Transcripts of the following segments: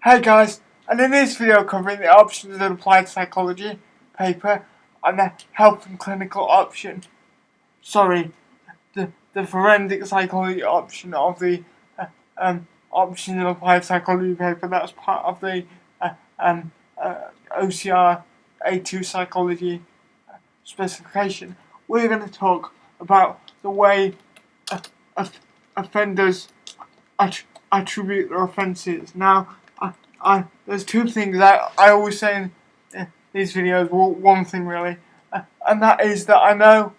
Hey guys, and in this video covering the options in applied psychology paper and the health and clinical option, the forensic psychology option of the options in applied psychology paper that's part of the OCR A2 psychology specification. We're going to talk about the way offenders attribute their offences. Now, there's two things that I always say in these videos. Well, one thing really, and that is that I know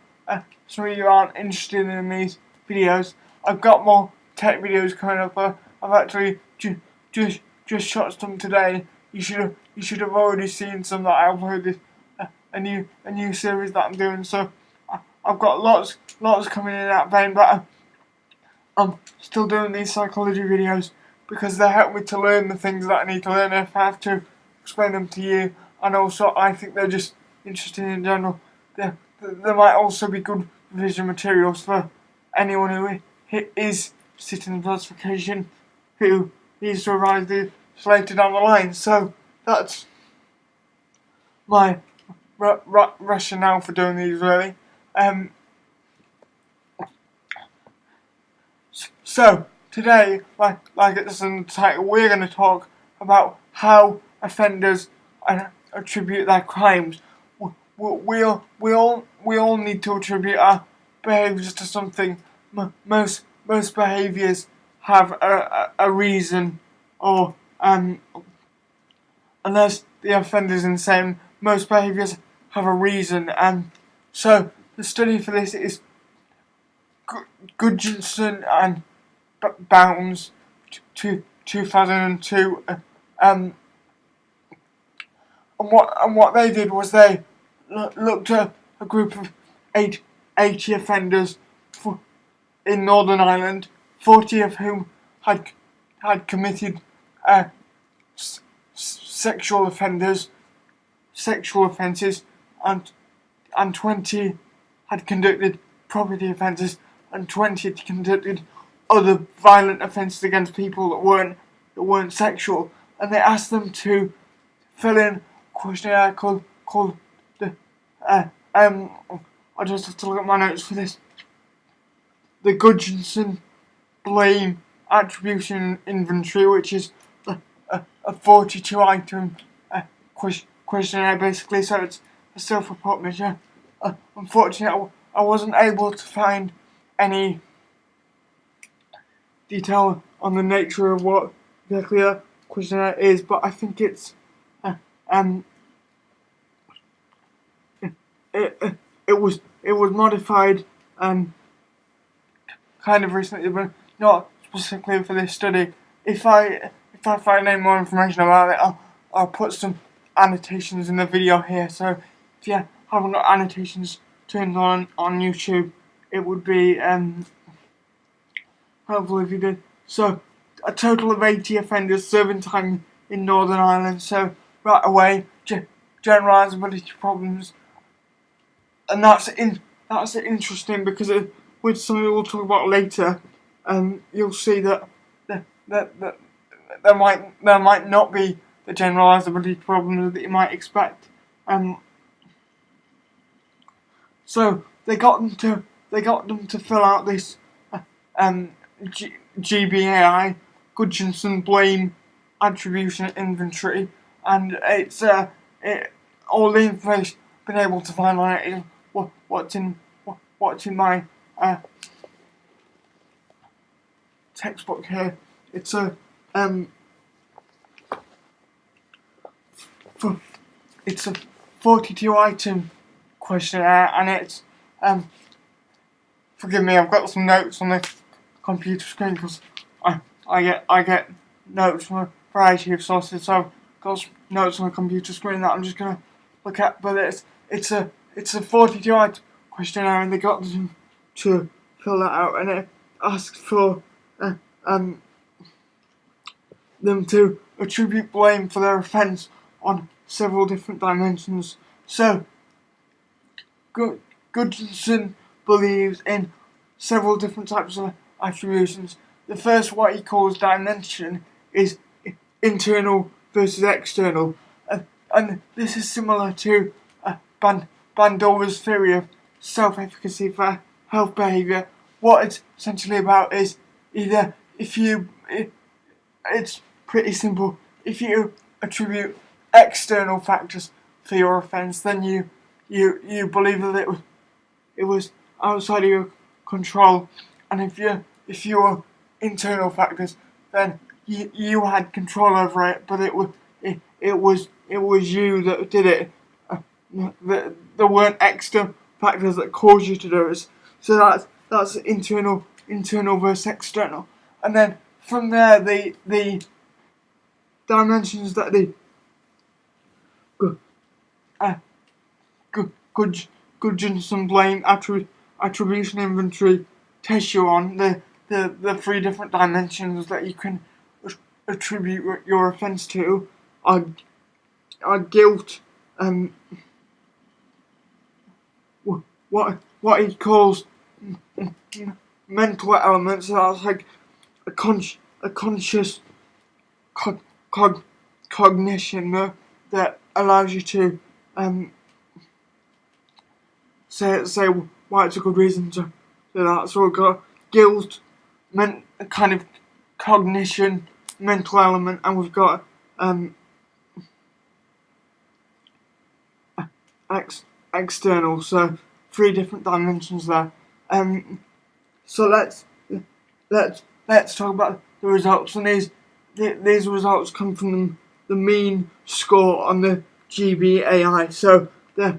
some of you aren't interested in these videos. I've got more tech videos coming up. I've actually just shot some today. You should have already seen some that I uploaded. A new series that I'm doing. So I've got lots coming in that vein, but I'm still doing these psychology videos because they help me to learn the things that I need to learn if I have to explain them to you. And also I think they're just interesting in general. There might also be good revision materials for anyone who is sitting classification who needs to revise these later down the line. So that's my rationale for doing these really. So today, like it's in the title, we're going to talk about how offenders attribute their crimes. We all need to attribute our behaviours to something. Most behaviours have a reason, or unless the offender's insane, most behaviours have a reason. And so the study for this is Gudjonson and Bounds, 2002, and what they did was they looked at a group of 80 offenders in Northern Ireland, 40 of whom had committed sexual offences, and 20 had conducted property offences, and 20 had conducted other violent offences against people that weren't sexual. And they asked them to fill in a questionnaire called the I just have to look at my notes for this. The Gudjonson Blame Attribution Inventory, which is a 42 item questionnaire basically. So it's a self-report measure. Unfortunately, I wasn't able to find any detail on the nature of what exactly a questionnaire is, but I think it's it was modified kind of recently, but not specifically for this study. If I find any more information about it, I'll put some annotations in the video here. So if you haven't got annotations turned on YouTube, it would be helpful if you did. So a total of 80 offenders serving time in Northern Ireland. So right away, generalisability problems, and that's interesting because which something we'll talk about later. You'll see that there might not be the generalisability problems that you might expect. So they got them to fill out this GBAI, Gudjonson Blame Attribution Inventory, and it's all the information I've been able to find on it is what's in my textbook here. It's a 42 item questionnaire, and it's forgive me, I've got some notes on the computer screen because I get notes from a variety of sources. So I've got some notes on the computer screen that I'm just gonna look at. But it's a 42 item questionnaire, and they got them to fill that out, and it asks for them to attribute blame for their offence on several different dimensions. So Gudjonson believes in several different types of attributions. The first, what he calls dimension, is internal versus external, and this is similar to Bandura's theory of self-efficacy for health behaviour. What it's essentially about is either it's pretty simple. If you attribute external factors for your offence, then you believe that it was outside of your control, and if your internal factors, then you had control over it, but it was you that did it. There weren't external factors that caused you to do it. So that's internal versus external, and then from there the dimensions that the Gudgeon's and Blaine attribution inventory test you on, the three different dimensions that you can attribute your offence to are guilt, what he calls mental elements. So that's like a conscious cognition that allows you to say why it's a good reason to do that. So we've got guilt, kind of cognition, mental element, and we've got external. So three different dimensions there. So let's talk about the results, and these results come from the mean score on the GBAI. So they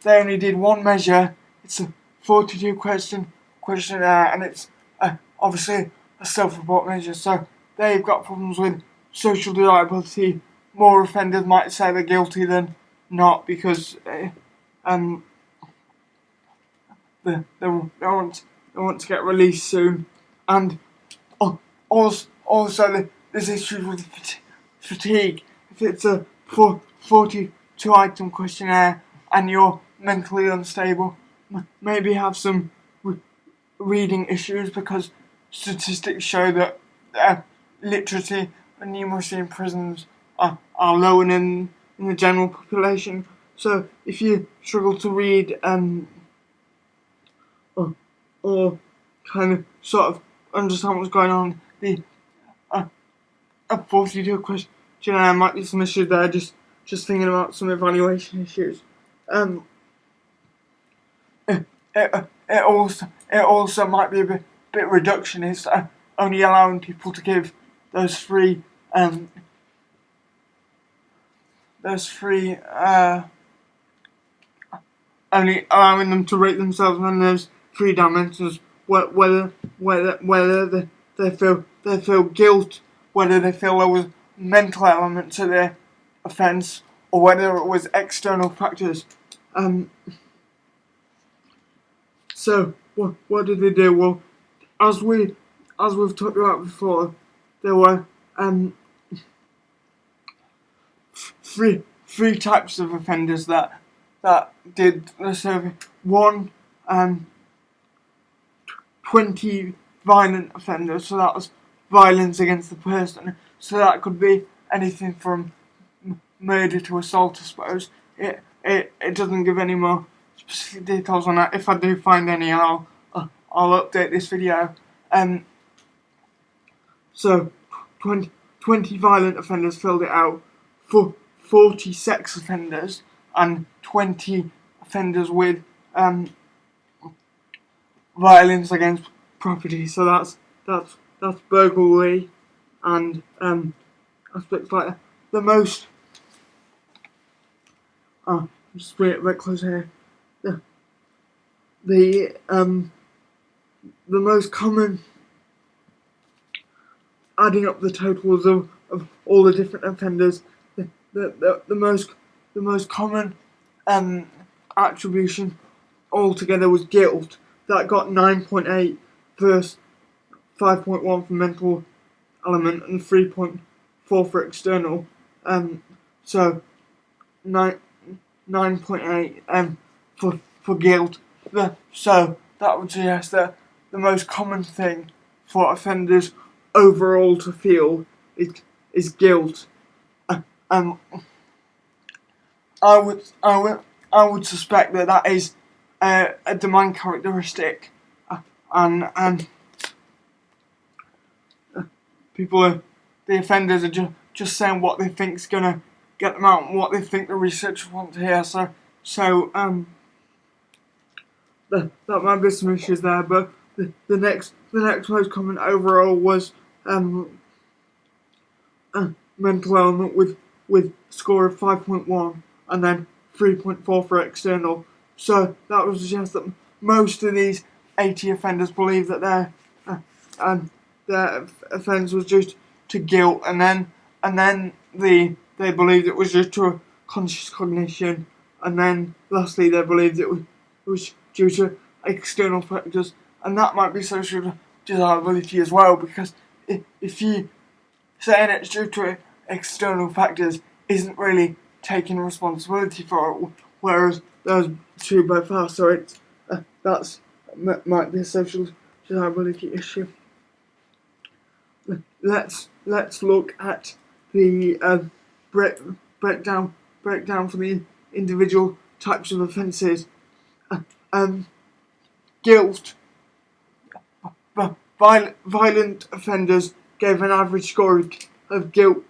only did one measure. It's a 42 questionnaire, and it's obviously a self-report measure. So they've got problems with social desirability. More offenders might say they're guilty than not, because they want to get released soon. And also there's issues with fatigue. If it's a 42 item questionnaire and you're mentally unstable, maybe have some reading issues, because statistics show that literacy and numeracy in prisons are lower than in the general population. So if you struggle to read or kind of sort of understand what's going on, a 42 questionnaire might be some issues there. Just thinking about some evaluation issues. It also might be a bit reductionist, only allowing people to give those three only allowing them to rate themselves on those three dimensions: whether they feel guilt, whether they feel there was mental element to their offence, or whether it was external factors. So what did they do? Well, as we've talked about before, there were three types of offenders that did the survey. One, 20 violent offenders, so that was violence against the person. So that could be anything from murder to assault, I suppose. It doesn't give any more specific details on that. If I do find any, I'll update this video. So 20 violent offenders filled it out. 40 sex offenders and 20 offenders with violence against property. So that's burglary and aspects like that. The most just wait a bit closer here. The most common, adding up the totals of all the different offenders, the most common attribution altogether was guilt. That got 9.8 versus 5.1 for mental element and 3.4 for external. So 9.8 for guilt. So that would suggest that the most common thing for offenders overall to feel guilt. Um, I would suspect that is a demand characteristic, and the offenders are just saying what they think's gonna get them out and what they think the researchers want to hear. So that might be some issues there. But the next most common overall was mental element with score of 5.1 and then 3.4 for external. So that would suggest that most of these 80 offenders believe that their offence was due to guilt, and then they believed it was due to a conscious cognition, and then lastly they believed it was due to external factors, and that might be social desirability as well, because if you saying it's due to external factors isn't really taking responsibility for it, whereas those two both are. So it's might be a social desirability issue. Let's look at the breakdown for the individual types of offences. Guilt. Violent offenders gave an average score of guilt.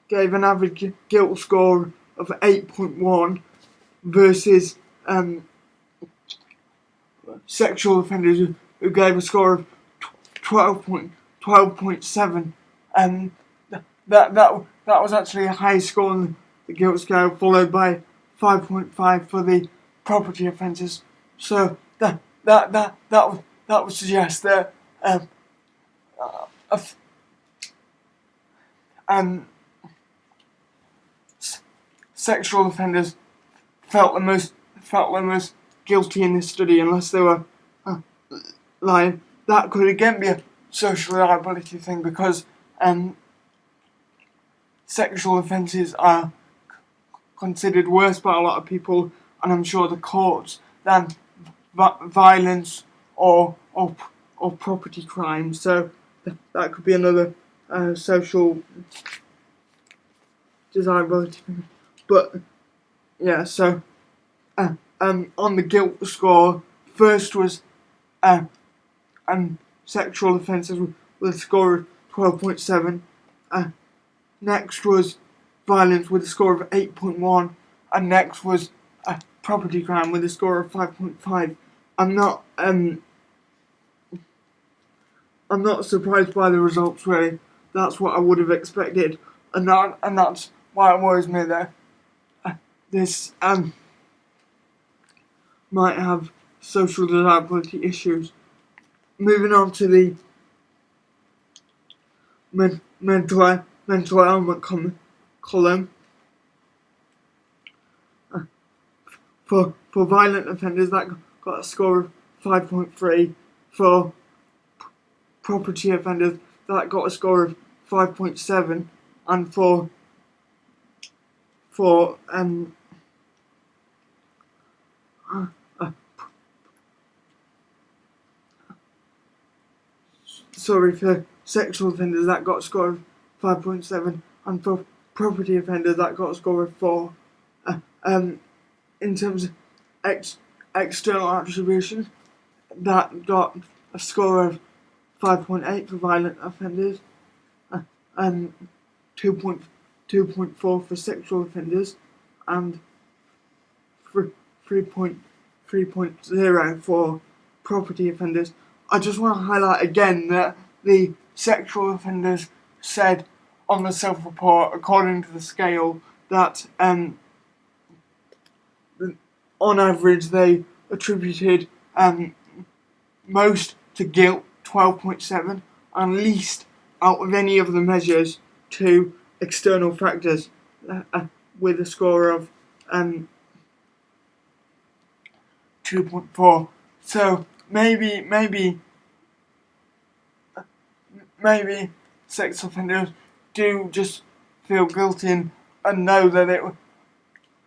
Gave an average guilt score of 8.1 versus sexual offenders who gave a score of 12.7. That was actually a high score on the guilt scale, followed by 5.5 for the property offences. So that would suggest that sexual offenders felt the most guilty in this study, unless they were lying. That could again be a social liability thing, because sexual offences are considered worse by a lot of people, and I'm sure the courts, than violence or property crimes. So that could be another social desirability thing. But yeah, so on the guilt score, first was sexual offences with a score of 12.7. Next was violence with a score of 8.1, and next was property crime with a score of 5.5. I'm not surprised by the results, really. That's what I would have expected, and that's why it worries me that this might have social desirability issues. Moving on to the mental element column. For violent offenders, that got a score of 5.3. For property offenders, that got a score of 5.7, and for sexual offenders, that got a score of 5.7, and for property offenders, that got a score of 4. In terms of external attribution, that got a score of 5.8 for violent offenders, and 2.4 for sexual offenders, and 3.0 for property offenders. I just want to highlight again that the sexual offenders said on the self-report, according to the scale, that on average they attributed most to guilt, 12.7, and least out of any of the measures to external factors, with a score of 2.4. So maybe sex offenders do just feel guilty and know that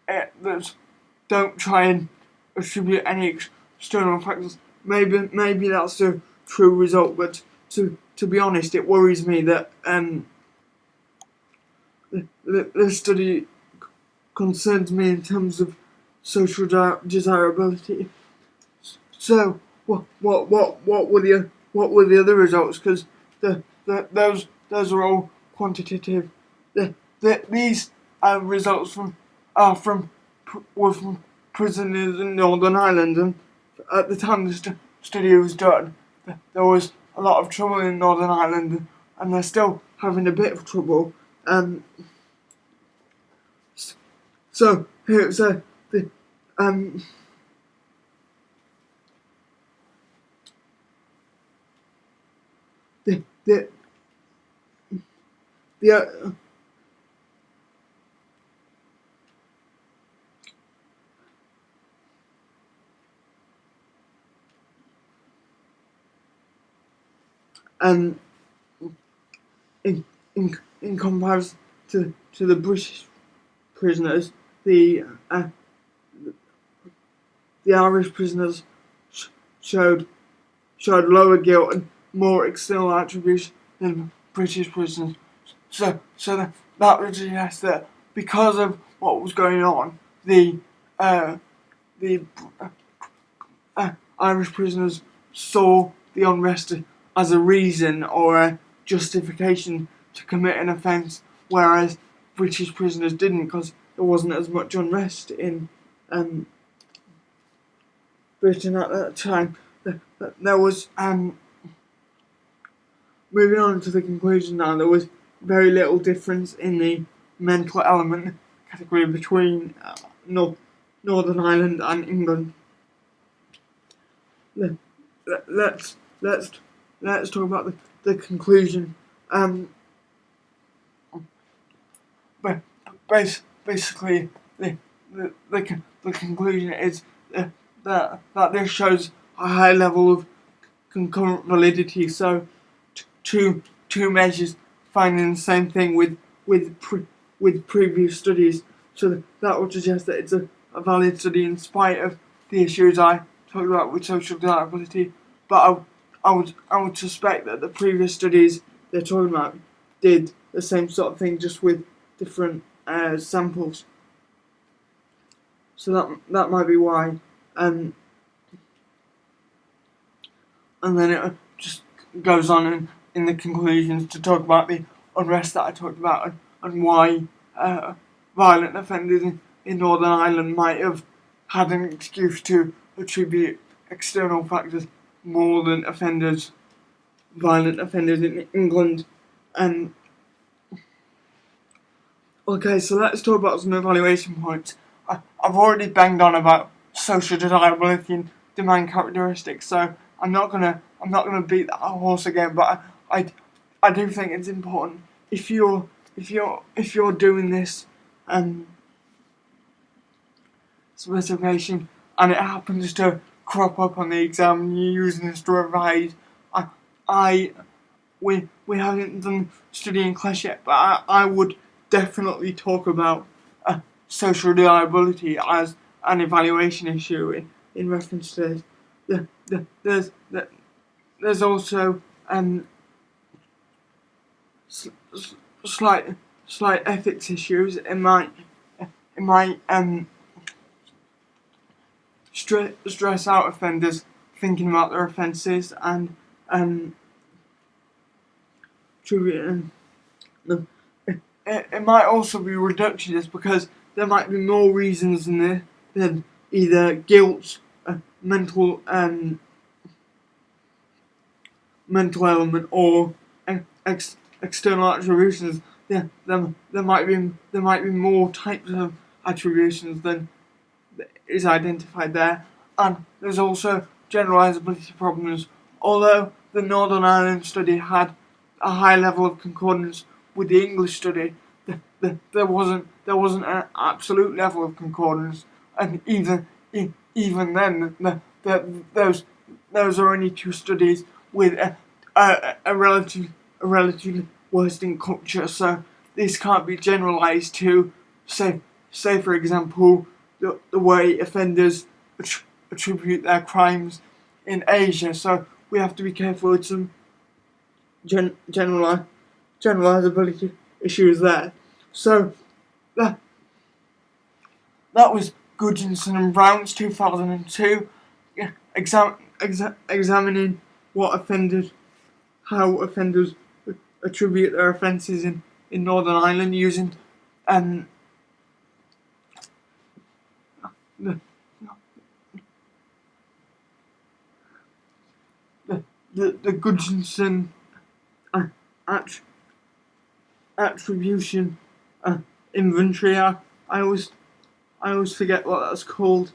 that don't try and attribute any external factors. Maybe that's the true result, but to to be honest, it worries me that the study concerns me in terms of social desirability. So what were the other results? Because those are all quantitative. These results were from prisoners in Northern Ireland, and at the time the study was done, there was a lot of trouble in Northern Ireland, and they're still having a bit of trouble. So here's the the the the in in comparison to the British prisoners, the Irish prisoners showed lower guilt and more external attributes than British prisoners. So that would suggest that because of what was going on, the Irish prisoners saw the unrest as a reason or a justification to commit an offence, whereas British prisoners didn't, because there wasn't as much unrest in Britain at that time. There was moving on to the conclusion now, there was very little difference in the mental element category between Northern Ireland and England. Let's talk about the conclusion. But basically, the conclusion is that this shows a high level of concurrent validity. So two measures finding the same thing with previous studies. So that would suggest that it's a valid study in spite of the issues I talked about with social desirability. But I would suspect that the previous studies they're talking about did the same sort of thing, just with different samples. So that might be why. And then it just goes on in the conclusions to talk about the unrest that I talked about, and why violent offenders in Northern Ireland might have had an excuse to attribute external factors more than violent offenders in England. Okay, so let's talk about some evaluation points. I've already banged on about social desirability and demand characteristics, so I'm not gonna beat that horse again. But I do think it's important if you're doing this specification and it happens to crop up on the exam and you're using this to revise. We haven't done studying class yet, but I would definitely talk about social desirability as an evaluation issue in reference to this. There's also slight ethics issues. It might stress out offenders thinking about their offences and attributing them. It might also be reductionist because there might be more reasons than either guilt, mental element, or external attributions. There might be more types of attributions than is identified there, and there's also generalizability problems. Although the Northern Ireland study had a high level of concordance with the English study, there wasn't an absolute level of concordance, and even then, those are only two studies with a relatively worsening culture. So this can't be generalised to say for example the way offenders attribute their crimes in Asia. So we have to be careful with some generalizability issues there. So that was Gudjonsson and Brown's 2002 examining how offenders attribute their offences in Northern Ireland using the Gudjonsson attribution inventory. I always forget what that's called.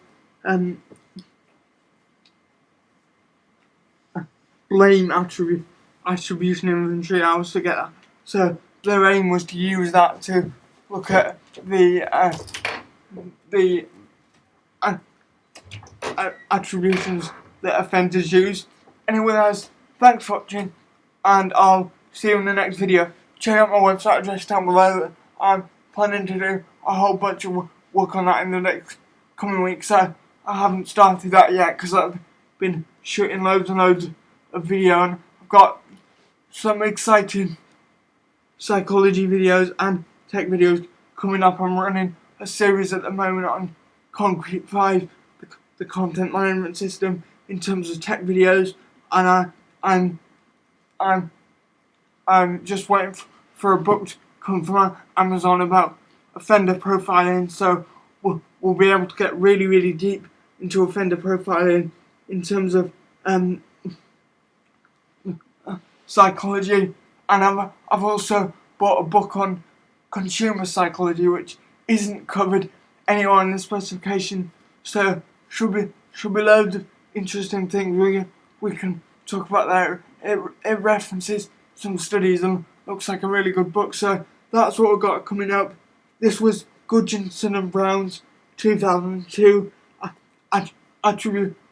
Blame attribution inventory. I always forget that. So their aim was to use that to look at the attributions that offenders use. Anyway guys, thanks for watching, and I'll see you in the next video. Check out my website address down below. I'm planning to do a whole bunch of work on that in the next coming weeks. So I haven't started that yet because I've been shooting loads and loads of video, and I've got some exciting psychology videos and tech videos coming up. I'm running a series at the moment on Concrete 5, the content management system, in terms of tech videos, and I'm just waiting for a book to come from Amazon about offender profiling. So we'll be able to get really deep into offender profiling in terms of psychology, and I've also bought a book on consumer psychology, which isn't covered anywhere in the specification. So should be loads of interesting things we can talk about there. It references some studies and looks like a really good book. So that's what we've got coming up. This was Gudjonsson and Brown's 2002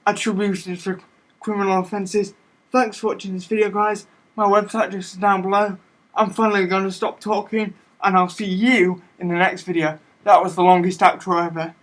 attributions for criminal offences. Thanks for watching this video guys. My website address is down below. I'm finally going to stop talking, and I'll see you in the next video. That was the longest outro ever.